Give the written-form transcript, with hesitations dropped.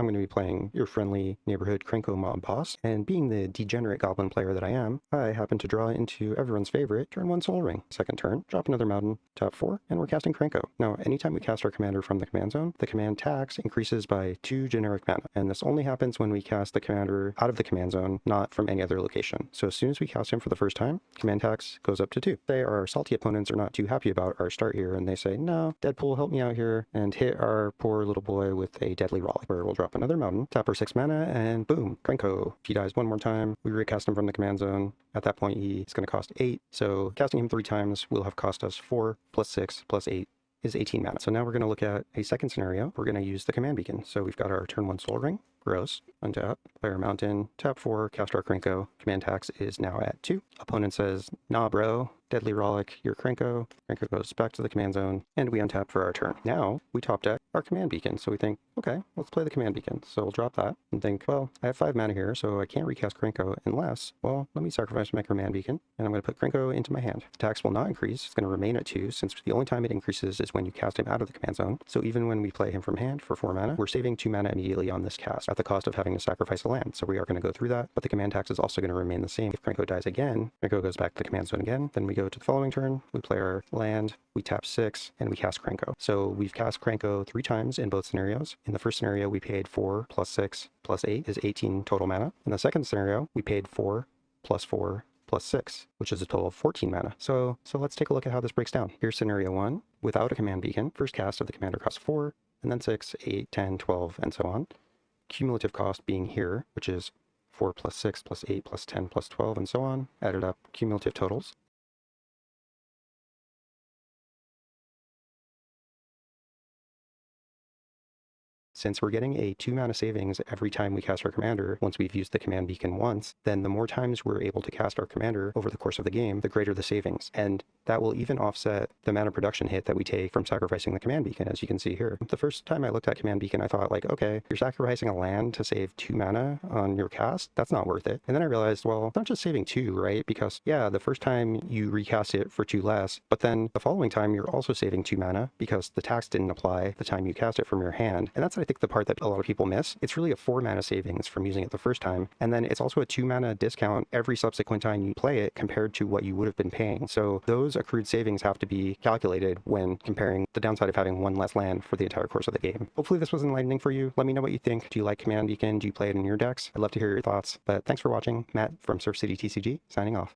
I'm going to be playing your friendly neighborhood Krenko mob boss, and being the degenerate goblin player that I am, I happen to draw into everyone's favorite turn 1 Soul Ring. Second turn, drop another mountain, tap 4, and we're casting Krenko. Now, anytime we cast our commander from the command zone, the command tax increases by 2 generic mana, and this only happens when we cast the commander out of the command zone, not from any other location. So as soon as we cast him for the first time, command tax goes up to 2. Say our salty opponents are not too happy about our start here, and they say, no, Deadpool, help me out here, and hit our poor little boy with a deadly rollick, where we'll drop another mountain, tap our 6 mana, and boom, Krenko. If he dies one more time, we recast him from the command zone. At that point, he's going to cost 8, so casting him 3 times will have cost us 4 plus 6 plus 8 is 18 mana. So now we're going to look at a second scenario. We're going to use the command beacon. So we've got our turn 1 Soul Ring, gross, untap, play our mountain, tap 4, cast our Krenko. Command tax is now at 2. Opponent says, nah bro, deadly rollick, you're Krenko. Krenko goes back to the command zone, and we untap for our turn. Now we top deck our command beacon. So we think, okay, let's play the command beacon. So we'll drop that and think, well, I have 5 mana here, so I can't recast Krenko unless, well, let me sacrifice my command beacon, and I'm going to put Krenko into my hand. The tax will not increase. It's going to remain at 2, since the only time it increases is when you cast him out of the command zone. So even when we play him from hand for 4 mana, we're saving 2 mana immediately on this cast at the cost of having to sacrifice a land. So we are going to go through that, but the command tax is also going to remain the same. If Krenko dies again, Krenko goes back to the command zone again. Then we go to the following turn, we play our land, we tap 6, and we cast Krenko. So we've cast Krenko 3 times in both scenarios. In the first scenario, we paid 4 plus 6 plus 8 is 18 total mana. In the second scenario, we paid 4 plus 4 plus 6, which is a total of 14 mana. So let's take a look at how this breaks down. Here's scenario 1, without a command beacon. First cast of the commander costs 4, and then 6, 8, 10, 12, and so on. Cumulative cost being here, which is 4 plus 6 plus 8 plus 10 plus 12, and so on. Added up cumulative totals. Since we're getting a 2 mana savings every time we cast our commander, once we've used the command beacon once, then the more times we're able to cast our commander over the course of the game, the greater the savings. And that will even offset the mana production hit that we take from sacrificing the command beacon, as you can see here. The first time I looked at command beacon, I thought like, okay, you're sacrificing a land to save 2 mana on your cast? That's not worth it. And then I realized, well, it's not just saving 2, right? Because yeah, the first time you recast it for 2 less, but then the following time you're also saving 2 mana because the tax didn't apply the time you cast it from your hand. And that's, I think, the part that a lot of people miss. It's really a 4 mana savings from using it the first time, and then it's also a 2 mana discount every subsequent time you play it compared to what you would have been paying. So those accrued savings have to be calculated when comparing the downside of having 1 less land for the entire course of the game. Hopefully this was enlightening for you. Let me know what you think. Do you like Command Beacon? Do you play it in your decks? I'd love to hear your thoughts. But thanks for watching. Matt from Surf City TCG, signing off.